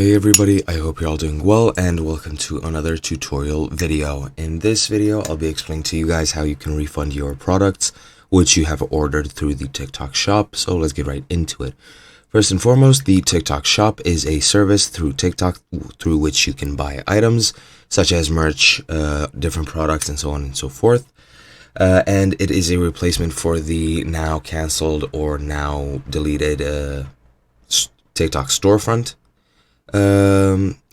Hey everybody, I hope you're all doing well and welcome to another tutorial video. In this video, I'll be explaining to you guys how you can refund your products which you have ordered through the TikTok shop. So let's get right into it. First and foremost, the TikTok shop is a service through TikTok through which you can buy items such as merch, different products, and so on and so forth. And it is a replacement for the now canceled or now deleted TikTok storefront,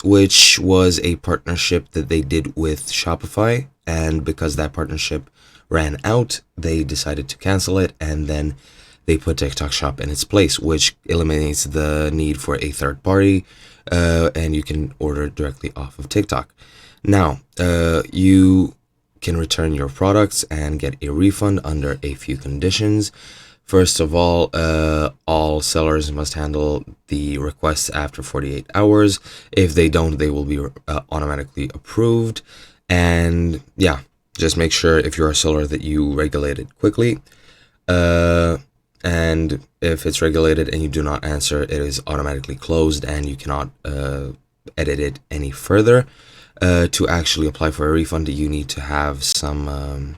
which was a partnership that they did with Shopify, and because that partnership ran out, they decided to cancel it, and then they put TikTok Shop in its place, which eliminates the need for a third party, and you can order directly off of TikTok. Now, you can return your products and get a refund under a few conditions. First of all sellers must handle the requests after 48 hours. If they don't, they will be automatically approved. And yeah, just make sure if you're a seller that you regulate it quickly. And if it's regulated and you do not answer, it is automatically closed and you cannot edit it any further. To actually apply for a refund, you need to have some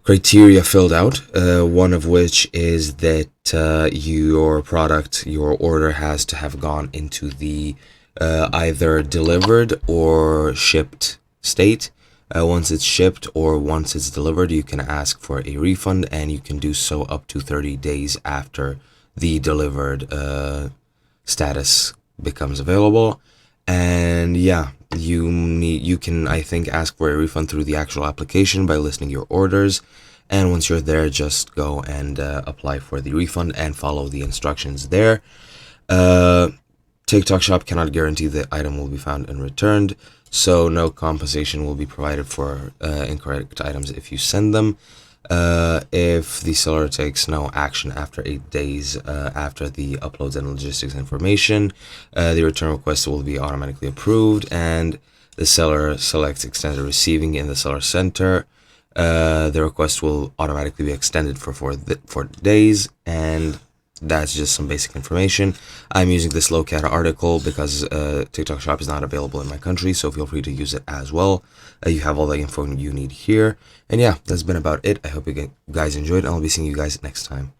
criteria filled out, one of which is that your order has to have gone into the either delivered or shipped state. Once it's shipped or once it's delivered, you can ask for a refund, and you can do so up to 30 days after the delivered status becomes available. And yeah, you can, I think, ask for a refund through the actual application by listing your orders, and once you're there, just go and apply for the refund and follow the instructions there. TikTok Shop cannot guarantee the item will be found and returned, so no compensation will be provided for incorrect items if you send them. If the seller takes no action after 8 days after the uploads and logistics information, the return request will be automatically approved, and the seller selects extended receiving in the seller center. The request will automatically be extended for 4 days, and that's just some basic information. I'm using this Lowcat article because TikTok Shop is not available in my country, so feel free to use it as well. You have all the info you need here. And yeah, that's been about it. I hope you guys enjoyed, and I'll be seeing you guys next time.